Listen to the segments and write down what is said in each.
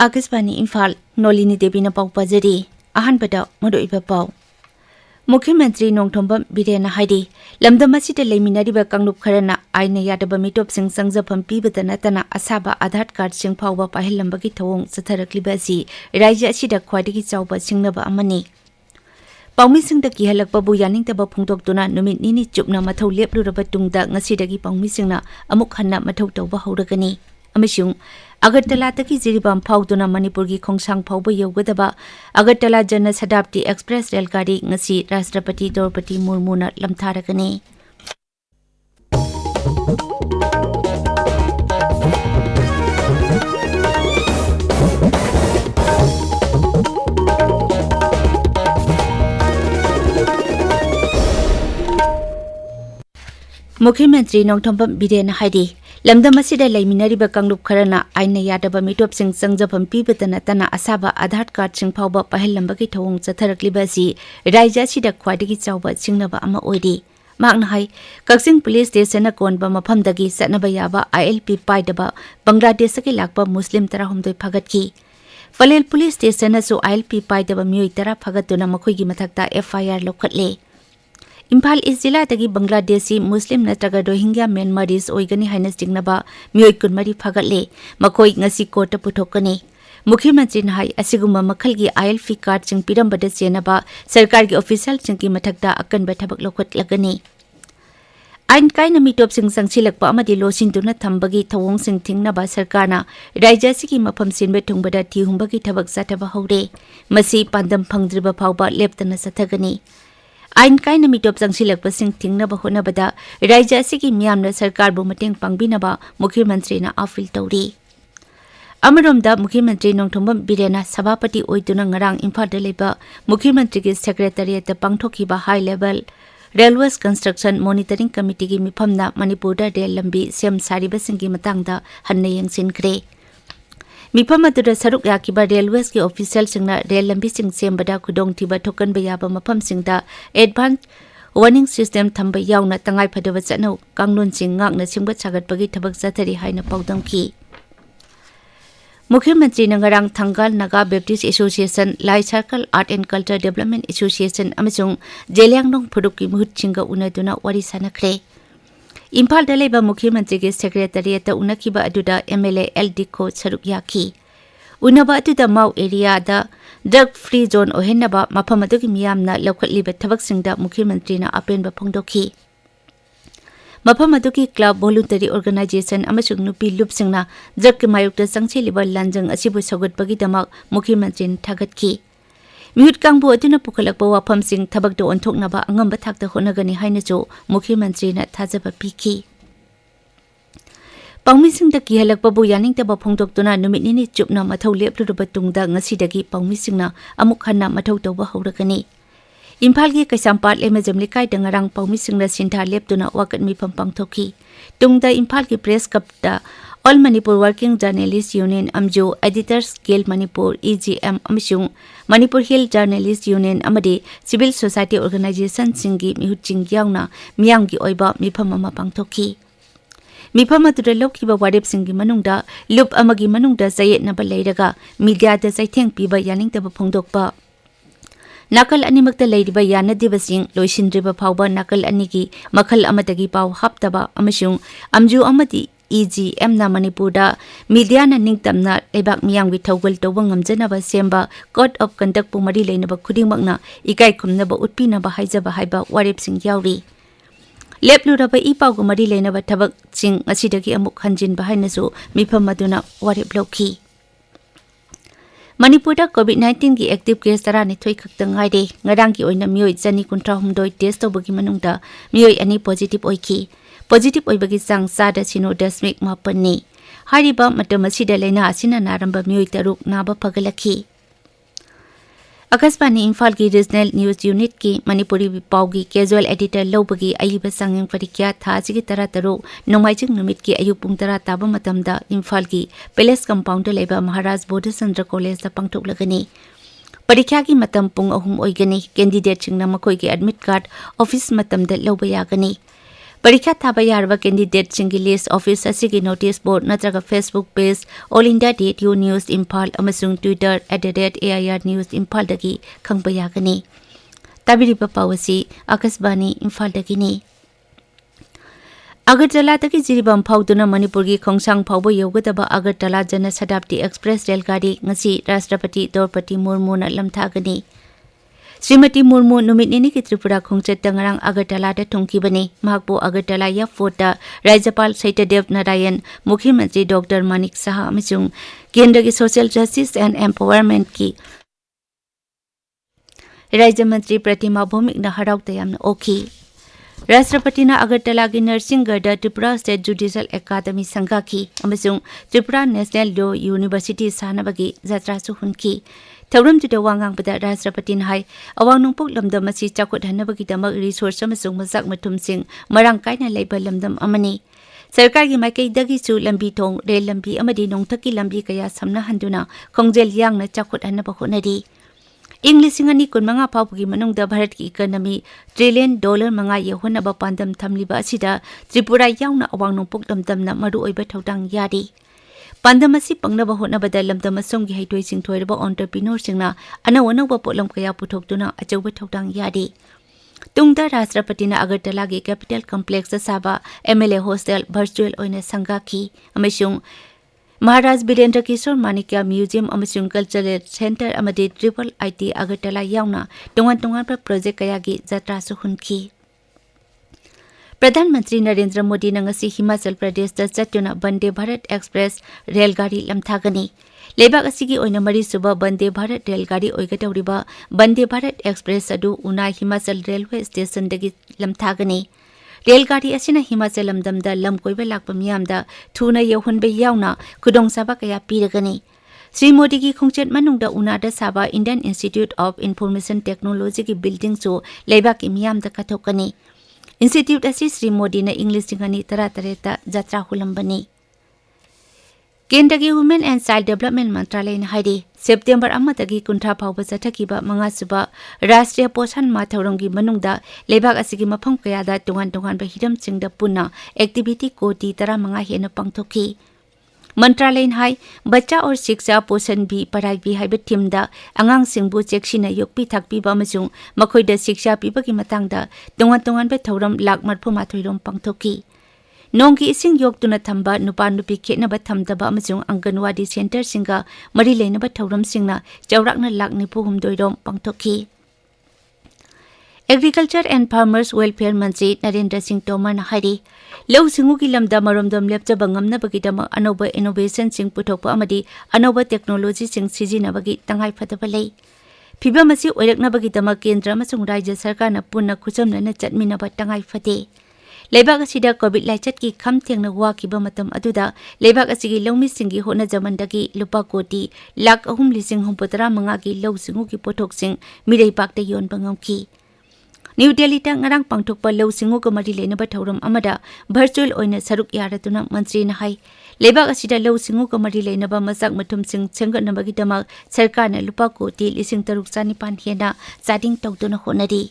आकाशवाणी इम्फाल नोलिनी देवी न पाउ पजरी अहनबदा मरुइबा पाउ मुख्यमंत्री नोंथोंबम बिरेन हाइदी लमदम असिदा लेमिनारिबा कांगलुप खरना आइना यादबा मिटोपसिंग संगजफम पीबदा नतना असाबा आधार कार्ड सिंग फाउबा पाहिलंबगी थवोंग सथरकलिबा असि राज्य असिदा ख्वाइदगी चाउबा सिंगनबा अमनि पाउमिसिंगदा किहलकबाबु यानिंगतबा फोंदोक्तुना नुमित निनि चुपना मथौ लेपलुरबा तुंगदा ngasiदगी पाउमिसिंगना अमुक हन्ना मथौ तौबा हौरगनी अमसिंग अगरतलातकी जिरिबाम फाउदुना मणिपुर की खोंसांग फाउबा यौगदबा अगरतला जन शताब्दी एक्सप्रेस रेलगाड़ी ngasi राष्ट्रपति द्रौपदी मुर्मुना लमथारगनी मुख्यमंत्री नोंथोंबम बिरेन हाइदी लमदम असिदा लेमिनारिबा कांगलुप खरना आइना यादबा मिटोपसिंग संगजफम पीबदा नतना असाबा आधार कार्ड सिंग फाउबा पाहिलंबगी थवोंग चथरकलिबा असि राज्य असिदा ख्वाइदगी चाउबा सिंगनबा अमा ओइदि मांगना हाई कक्सिंग पुलिस स्टेशन कोनबा मफमदगी चनबा याबा ILP पाइदबा बांग्लादेश के लाकबा मुस्लिम 13 फगतकी पलेल पुलिस स्टेशन सु ILP पाइदबा मियोय 10 फगतुना मखोइगी मथक्ता FIR लौखटले इम्फाल इस जिला तगी बांग्लादेशी मुस्लिम नत्रगा रोहिंग्या म्यांमारीज ओइगनी हाइना चिंगनबा मियोय 20 फगतले मखोइ ngasi कोर्ट पुथोकनी मुख्यमंत्री नाहाई असिगुम्बा मखलगी ILP कार्ड चिंग पिरंबदा चेनबा सरकार की ऑफिशियल चिंगी मथक्ता अकनबा थबक लौखटलगनी आइन काइना मिटोप सिंग संगसिलकपा अमदि लोसिंदुना थंबगी थवोंग सिंग थिंगनबा सरकारना राज्य सिगी मफम सिनबे थुंगबदा थिहुंबगी थबक साथबा हौरे मसी पांदम फंगद्रिबा फाउबा लेप्तना सथगनी आइन काइना मिटोप संगसिलकपा सिंग थिंगनबा होनबदा राज्य सिगी मियामना सरकारबु मतेंग पांगबिनबा मुख्यमंत्रीना अपील तौरी अमरोमदा मुख्यमंत्री नोंथोंबम बिरेना सभापति ओइदुना ngarang इम्फालदा लेबा मुख्यमंत्री की सेक्रेटरीट पांगथोखिबा high level railways construction monitoring committee की मिफमना मणिपुरदा रेल लंबी सेम सारिबसिंगी मतंगदा हन्ने यंगसिनख्रे मिफम अदुदा सरुक याकिबा रेलवेज की ऑफिशियल सिंगना रेल लंबी सिंग सेमबदा खुदोंथिबा थोकनबा याबा मफम सिंगदा एडवांस वार्निंग सिस्टम थंबा यावना तंगाई फदबा चनो कांगलोन सिंग ngakna सिंगबा सागतपगी थबक जाथरी हाइना पाउदंखी मुख्यमंत्री नंगरांग थंगाल नागा बैप्टिस्ट एसोसिएशन लाई circle art and culture development association अमसुंग जेलियांगनोंग फुरुकी मुहुतसिंगा उनदुना वारी सानख्रे इम्फाल दलेबा मुख्यमंत्री के सेक्रेटरीट उनखिबा अदुदा MLA LD को सरुक याखी उनबा अदुदा माउ एरिया दा ड्रग फ्री जोन ओहेनबा मफम अदुगी मियामना लौखटलिबा थबकसिंगदा मुख्यमंत्रीना अपेनबा फोंदोखी मफम अदुगी क्लब वॉलंटरी ऑर्गेनाइजेशन अमसुंग नुपी लुपसिंगना ड्रग के मायुक्ता संगसिलिबा लांजंग असिबु सगतबगीदमक मुख्यमंत्री थागतखी मिहुत कांगबु अदुना पुखलकबा वाफमसिंग थबकदो ओंथोकनबा अंगंबा थाकता होनगनी हाइनचो मुख्यमंत्रीना थाजबा पिखी पाउमिसिंगदा किहलकबाबु यानिंगतबा फोंदोक्तुना नुमितनिनि चुपना मथौ लेपलुरबा तुंगदा ngasiदगी पाउमिसिंगना अमुक हन्ना मथौ तौबा हौरगनी इम्फाल की कैसामपाट लेमजम लिकाय दंगरांग पाउमिसिंगना सिंथा लेपतुना वाकत मिफम पांगथोखी तुंगदा इम्फाल की प्रेस कपटा all Manipur working journalist union अमजो एडिटर्स गिल्ड मणिपुर EGM अमसुंग मणिपुर हिल जर्नलिस्ट यूनियन अमदि सिविल सोसाइटी ऑर्गेनाइजेशन सिंगी मिहुचिंग यावना मियांगी ओइबा मिफम अमा पांगथोखी मिफम अदुदा लौखिबा वारेप सिंगी मनुंगदा लुप अमगी मनुंगदा जयेतनबा लेरगा मीडिया दा जैथेंग पीबा यानिंगतबा फोंदोकपा नाकल अनिमक्ता लेरिबा यानदिबसिंग लोइसिनद्रिबा फाउबा नाकल अनिगी मखल अमदगी पाव हाप्तबा अमसुंग अमजु अमदि EGM ना मणिपुरदा मीडिया ना निंगतमना लेबाक मियांगी थौगल तौबा ngamjanaba semba code of conduct pu mari leinaba khudingmakna ikai khumnaba utpinaba haijaba haiba warep sing yauri लेपलुरबा इपाउग मरी लेनबा थबक सिंग असिदगी अमुक हंजिन बहाइनसु मिफम मदुना वारेप लौखी मणिपुरदा COVID-19 की एक्टिव केस 12 खक्तंग ngaide ngarang की ओइना मियोय जनी 138 टेस्ट तौबगी मनुंगदा मियोय अनि पॉजिटिव ओइखी पॉजिटिव ओइबगी चांग 0.9 नि हारिबा मतम असिदा लेना असिना नारंबा मियोय तरुक नाबा फगलखी Akasbani Imphal की रीजनल न्यूज यूनिट की मणिपुरी पाउगी कैजुअल एडिटर लौबगी अयिब सांगिंग परिख्या थाजी की तरह तरो नोमाइजिंग नुमित की अयुक पुंग तरह ताबा मतमदा इम्फाल की पैलेस कंपाउंड लेबा महाराज बोधचंद्र कॉलेज दा पंगथोकलगनी परीक्षा की मतम पुंग अहुम ओइगनी कैंडिडेट सिंगना मखोई की एडमिट कार्ड ऑफिस मतम दा लौबा यागनी परीक्षा थाबा यारबा कैंडिडेट सिंगी लिस्ट ऑफिस असिगी नोटिस बोर्ड नत्रगा Facebook page all India DU news Imphal अमसुंग ट्विटर @AIR न्यूज इम्फाल दगी खंगबा यागनी ताबिरिबा पावसी आकाशवाणी इम्फाल दगिनी अगरतला तक जिरीबम फाउदुना मणिपुर की खोंगसांग फाउबो यौगदबा अगरतला जन शताब्दी एक्सप्रेस रेलगाड़ी ngasi राष्ट्रपति द्रौपदी मुर्मू ना लमथागनी श्रीमती मुर्मू नुमित निनी की त्रिपुरा खोंगचत तंगरांग अगरतला दा थुंकीबनी महाकपो अगरतला या फोटा राज्यपाल सैत्यदेव नारायण मुख्यमंत्री डॉक्टर मानिक साहा अमसुंग केंद्र की सोशल जस्टिस एंड एम्पावरमेंट की राज्य मंत्री प्रतिमा भौमिक ना हराव तयाम ओखी राष्ट्रपति अगरतला की नरसिंहगढ़ त्रिपुरा स्टेट जुडिशियल अकादमी संगाखी अमसुंग त्रिपुरा नेशनल लॉ यूनिवर्सिटी सानबगी जात्रासु हुनकी थौरम जुदा वांगांगबदा राष्ट्रपति हाई अवांग नोंपोक लमदम असी चाखोट हनबगीदमक रिसोर्स अमसुंग मजाक मथुमसिंग मरांग कायना लेबा लमदम अमनी सरकार की माइकैदगीसु लंबी थोंग रेल लंबी अमदी नोंथकी लंबी कया समना हंदुना खोंगजेल यांगना चाखोट हनब होनरी इंग लिसिंग अनि कुनमंगा फाउबगी मनुंगदा भारत की इकोनॉमी $1 ट्रिलियन मंगा यहोनबा पांदम थमलिबा असिदा त्रिपुरा यावना अवांग नोंपोक लमदमना मरु ओइबा थौदांग यारी पांदम असी पंगनबा होनबदा लमदम असोंगी हैथोइ सिंथोइरबा एंटरप्रेन्योर सिंगना अनौ अनौबा पोलम कया पुथोक्तुना अचौबा थौदांग यारी तुंगदा राष्ट्रपति अगरतला की कैपिटल कॉम्प्लेक्स साबा MLA हॉस्टल वर्चुअल ओइने संगाखी अमसुंग महाराज बीरेंद्र किशोर मानिक्या म्यूजियम अमसुंग कल्चरल सेंटर अमदि IT अगरतला यावना तोंगान तोंगान प्रोजेक्ट कया की जात्रासु हुनकी प्रधानमंत्री नरेंद्र मोदी नंगसी हिमाचल प्रदेश दा चट्टुना वंदे भारत एक्सप्रेस रेलगाड़ी लमथागनी लेबाक असिगी ओइना मरी सुबा वंदे भारत रेलगाड़ी ओइगदौरिबा वंदे भारत एक्सप्रेस अदु उना हिमाचल रेलवे स्टेशन दगी लमथागनी रेलगाड़ी असिना हिमाचल लमदमदा लम कोइबा लाकपा मियामदा थुना यौहनबे यावना खुदोंसाबा कया पीरगनी श्री मोदी की खोंगचेत मनुंगदा उनादा साबा Indian institute of information technology की बिल्डिंग सो लेबाक की मियामदा कथोकनी इंस्टीट्यूट असी श्री मोदी ने इंग्लिश सिंगनी तरह तरह जात्रा हुलंबनी केंद्र की वुमेन एंड चाइल्ड डेवलपमेंट मंत्रालय ने हाइडी सेप्टेम्बर अमदगी कुंठा फाउब चथकीबा मंगासुबा राष्ट्रीय पोषण माथौरम की मनुंगदा लेबाक असिगी मफम कयादा तोंगान तोंगान हिरम सिंगदा पुन्ना एक्टिविटी कोटी 15 हेन पंगथोकी मंत्रालय हाई बच्चा और शिक्षा पोषण भी पढ़ाई भी हाइब थीमदा अंगांग सिंगबु चेक्सिना योक्पी थाकपीबा अमसुंग मखोइदा शिक्षा पीबगी मतंगदा तोंगान तोंगान बे थौरम लाख मरफु माथोइरोम पंगथोकी नोंग की इसिंग योक्तुना थंबा नुपा नुपी खेनबा थमदबा अमसुंग अंगनवाड़ी सेंटर सिंगा मरी लेनबा थौरम सिंगना चौराकना लाख निफु हुमदोइरोम पंगथोकी एग्रीकल्चर एंड फार्मर्स वेलफेयर मंत्री नरेंद्र सिंह तोमर ने हाइरी लौ सिंगु की लमदा मरोमदम लेपचबा ngamnabagidama अनौबा इनोवेशन सिंग पुथोकपा अमदी अनौबा टेक्नोलॉजी सिंग सिजिनबगी तंगाई फदबा लै फिबम असी ओइरकनबगीदमा केंद्र अमसुंग राज्य सरकार न पुन्ना खुचमनना चटमिनबा तंगाई फदे लेबाक असिदा कोविड लाइचत की खम थेंगना वाकिबा मतम अदुदा लेबाक असिगी लौमी सिंगी होना जमनदगी लुपा कोटी लाख 3,35,000 की लौ सिंगु की पोथोक सिंग मिरई पाकते योनबा ngamki न्यू दिल्ली तक ngarang pangthokpa लौ सिंगु को मरी लेनबा थौरम अमदा वर्चुअल ओइना सरुक यारतुना मंत्री न हाई लेबाक असिदा लौ सिंगु को मरी लेनबा मसाक मथुम सिंग सेंगनबगीदमा सरकार ने लुपा कोटी 3,6,9 हेना चादिंग तौदुना होनरी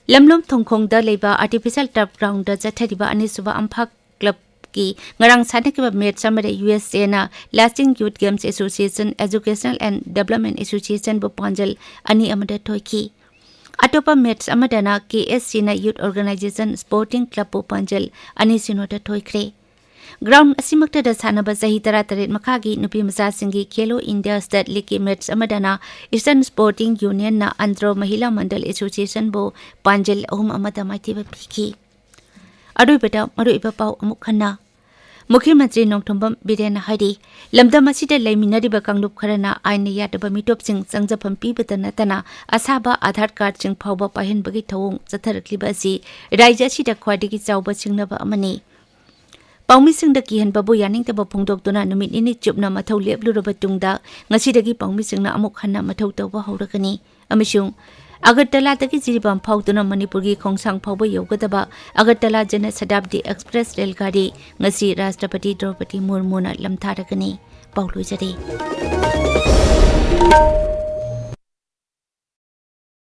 लमलम थोंखोंगदा लेबा आर्टिफिशियल टर्फ ग्राउंड दा जथरिबा अनिसुबा अम्फा क्लब की ngarang सानकिबा मैच अमरे USA ना lasting youth games association educational and development association बो पांजल अनि अमदा थोइकी अटोपा मैच अमदना KSC ना यूथ ऑर्गेनाइजेशन स्पोर्टिंग क्लब बो पांजल अनि सिनोदा थोइख्रे ग्राउंड असिमक्तदा सानबा सही तरह तरेत मखागी नुपी मचा सिंगी खेलो इंडिया स्टेट लीग की मैच अमदना ईस्टर्न स्पोर्टिंग यूनियन ना आंध्र महिला मंडल एसोसिएशन बो पांजल अहुम अमदा माइथिबा पिखी अरुइबदा मरुइबा पाउ अमुक खन्ना मुख्यमंत्री नोंथोंबम बिरेन हाइडी लमदम असिदा लैमिनरिबा कांगलुप खरना आइन यादबा मिटोप सिंग संगजफम पीबदा नतना असाबा आधार कार्ड सिंग फाउबा पाहिनबगी थौंग चथरक्लिबा असि राज्य असिदा ख्वाइदगी चाउबा सिंगनबा अमनी ꯄꯥꯎꯃꯤꯁꯤꯡꯗ ꯀꯤꯍꯟꯕꯕꯨ ꯌꯥꯅꯤꯡꯗꯕ ꯐꯣꯡꯗꯣꯛꯇꯨꯅ ꯅꯨꯃꯤꯠ ꯅꯤꯅꯤ ꯆꯨꯞꯅ ꯃꯊꯧ ꯂꯦꯞꯂꯨꯔꯕ ꯇꯨꯡꯗ ꯉꯁꯤꯗꯒꯤ ꯄꯥꯎꯃꯤꯁꯤꯡꯅ ꯑꯃꯨꯛ ꯍꯟꯅ ꯃꯊꯧ ꯇꯧꯕ ꯍꯧꯔꯒꯅꯤ ꯑꯃꯁꯨꯡ ꯑꯒꯔꯇꯂꯥꯗꯒꯤ ꯖꯤꯔꯤꯕꯥꯝ ꯐꯥꯎꯗꯨꯅ ꯃꯅꯤꯄꯨꯔꯒꯤ ꯈꯣꯡꯁꯥꯡ ꯐꯥꯎꯕ ꯌꯧꯒꯗꯕ ꯑꯒꯔꯇꯂꯥ ꯖꯅ ꯁꯇꯥꯕꯗꯤ ꯑꯦꯛꯁꯄ꯭ꯔꯦꯁ ꯔꯦꯜ ꯒꯥꯔꯤ ꯉꯁꯤ ꯔꯥꯁꯇ꯭ꯔꯄꯇꯤ ꯗ꯭ꯔꯧꯄꯗꯤ ꯃꯨꯔꯃꯨꯅ ꯂꯝꯊꯥꯔꯒꯅꯤ ꯄꯥꯎ ꯂꯣꯏꯖꯔꯤ